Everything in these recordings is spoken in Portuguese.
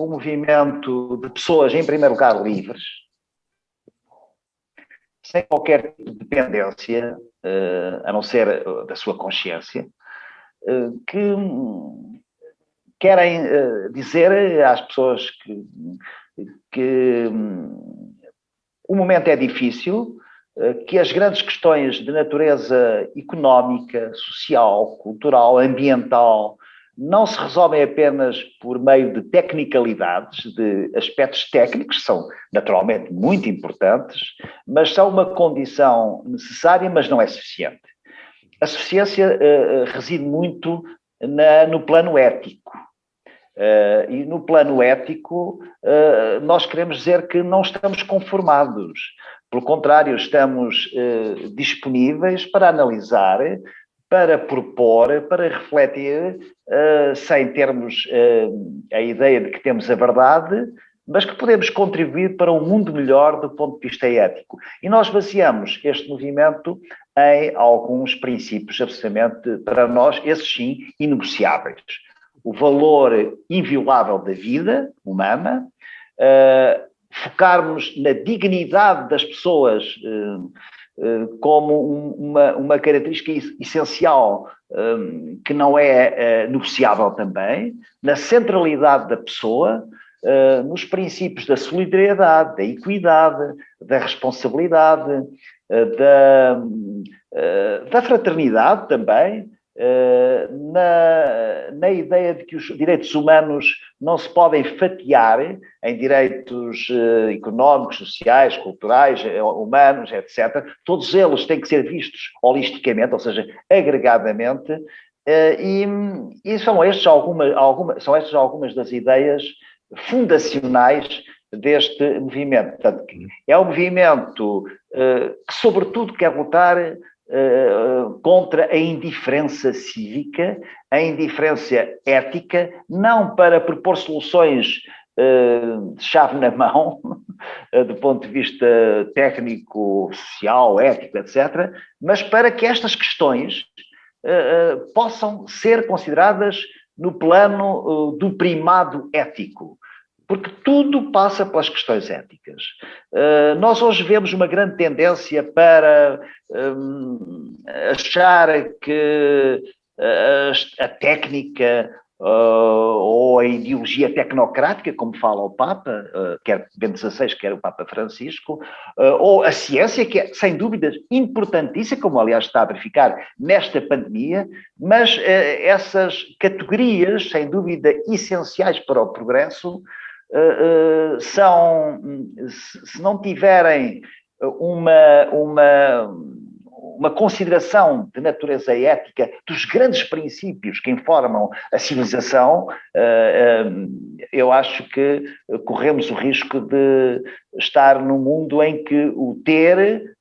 um movimento de pessoas, em primeiro lugar, livres, sem qualquer tipo de dependência, a não ser da sua consciência, que querem dizer às pessoas que o momento é difícil, que as grandes questões de natureza económica, social, cultural, ambiental, não se resolvem apenas por meio de tecnicalidades, de aspectos técnicos, que são naturalmente muito importantes, mas são uma condição necessária, mas não é suficiente. A suficiência reside muito no plano ético. E no plano ético, nós queremos dizer que não estamos conformados. Pelo contrário, estamos disponíveis para analisar, para propor, para refletir, sem termos a ideia de que temos a verdade, mas que podemos contribuir para um mundo melhor do ponto de vista ético. E nós baseamos este movimento em alguns princípios absolutamente, para nós, esses sim, inegociáveis. O valor inviolável da vida humana, focarmos na dignidade das pessoas como uma característica essencial que não é negociável também, na centralidade da pessoa, nos princípios da solidariedade, da equidade, da responsabilidade, da fraternidade também, na ideia de que os direitos humanos não se podem fatiar em direitos económicos, sociais, culturais, humanos, etc. Todos eles têm que ser vistos holisticamente, ou seja, agregadamente, e são estas algumas das ideias fundacionais deste movimento. Portanto, é um movimento que, sobretudo, quer lutar contra a indiferença cívica, a indiferença ética, não para propor soluções de chave na mão, do ponto de vista técnico, social, ético, etc., mas para que estas questões possam ser consideradas no plano do primado ético. Porque tudo passa pelas questões éticas. Nós hoje vemos uma grande tendência para achar que a técnica ou a ideologia tecnocrática, como fala o Papa, quer Bento XVI, quer o Papa Francisco, ou a ciência, que é, sem dúvidas, importantíssima, como aliás está a verificar nesta pandemia, mas essas categorias, sem dúvida, essenciais para o progresso, são, se não tiverem uma consideração de natureza ética dos grandes princípios que informam a civilização, eu acho que corremos o risco de estar num mundo em que o ter,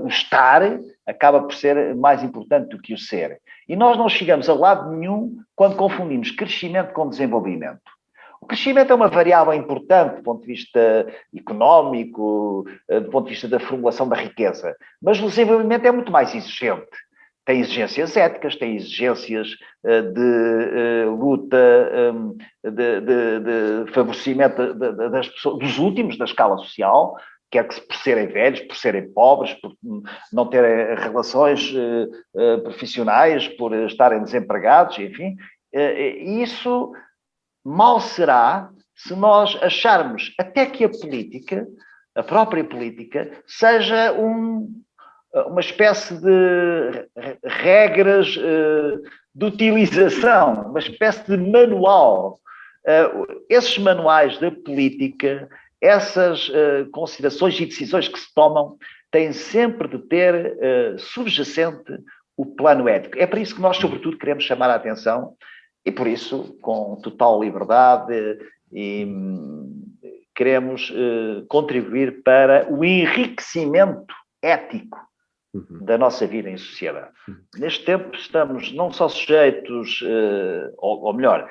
o estar, acaba por ser mais importante do que o ser. E nós não chegamos a lado nenhum quando confundimos crescimento com desenvolvimento. O crescimento é uma variável importante do ponto de vista económico, do ponto de vista da formulação da riqueza, mas o desenvolvimento é muito mais exigente. Tem exigências éticas, tem exigências de luta, de favorecimento das pessoas, dos últimos da escala social, quer que por serem velhos, por serem pobres, por não terem relações profissionais, por estarem desempregados, enfim. Isso mal será se nós acharmos até que a política, a própria política, seja uma espécie de regras de utilização, uma espécie de manual. Esses manuais da política, essas considerações e decisões que se tomam, têm sempre de ter subjacente o plano ético. É para isso que nós, sobretudo, queremos chamar a atenção. E por isso, com total liberdade, queremos contribuir para o enriquecimento ético da nossa vida em sociedade. Neste tempo estamos não só sujeitos, ou melhor,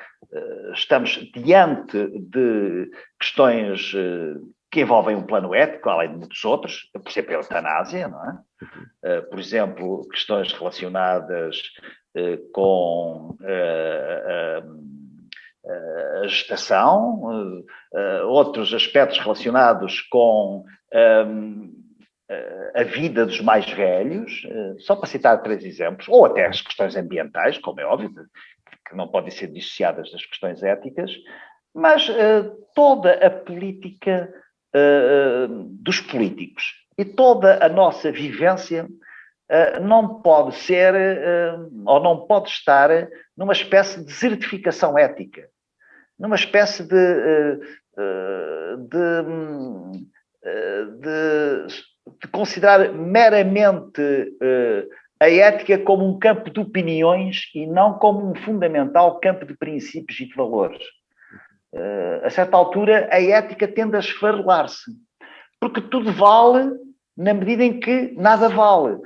estamos diante de questões que envolvem um plano ético, além de muitos outros, por exemplo, a eutanásia, não é? Por exemplo, questões relacionadas com a gestação, outros aspectos relacionados com a vida dos mais velhos, só para citar 3 exemplos, ou até as questões ambientais, como é óbvio, que não podem ser dissociadas das questões éticas, mas toda a política dos políticos e toda a nossa vivência não pode ser ou não pode estar numa espécie de desertificação ética, numa espécie de considerar meramente a ética como um campo de opiniões e não como um fundamental campo de princípios e de valores. A certa altura, a ética tende a esfarelar-se, porque tudo vale na medida em que nada vale.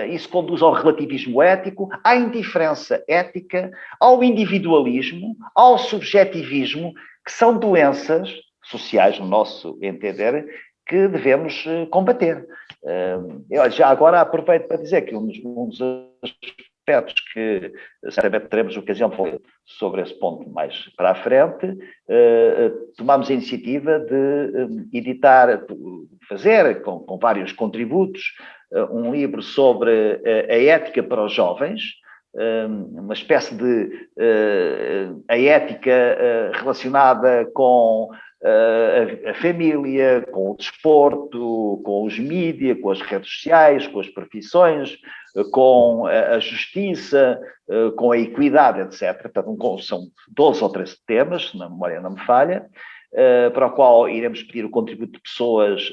Isso conduz ao relativismo ético, à indiferença ética, ao individualismo, ao subjetivismo, que são doenças sociais, no nosso entender, que devemos combater. Já agora aproveito para dizer que um dos aspectos que certamente teremos ocasião de falar sobre esse ponto mais para a frente, tomamos a iniciativa de editar, fazer com vários contributos, um livro sobre a ética para os jovens, uma espécie de a ética relacionada com a família, com o desporto, com os mídias, com as redes sociais, com as profissões, com a justiça, com a equidade, etc. Portanto, são 12 ou 13 temas, se a memória não me falha, para o qual iremos pedir o contributo de pessoas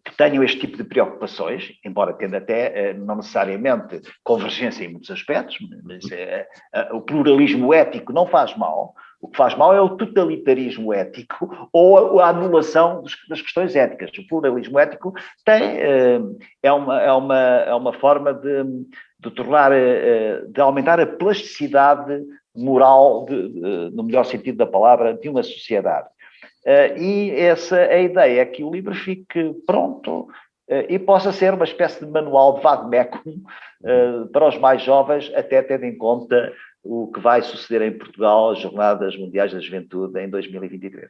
que tenham este tipo de preocupações, embora tendo até não necessariamente convergência em muitos aspectos, mas o pluralismo ético não faz mal. O que faz mal é o totalitarismo ético ou a anulação das questões éticas. O pluralismo ético é uma forma de tornar, de aumentar a plasticidade moral, no melhor sentido da palavra, de uma sociedade. E a ideia é que o livro fique pronto e possa ser uma espécie de manual de vade-mecum para os mais jovens, até tendo em conta o que vai suceder em Portugal, as Jornadas Mundiais da Juventude, em 2023.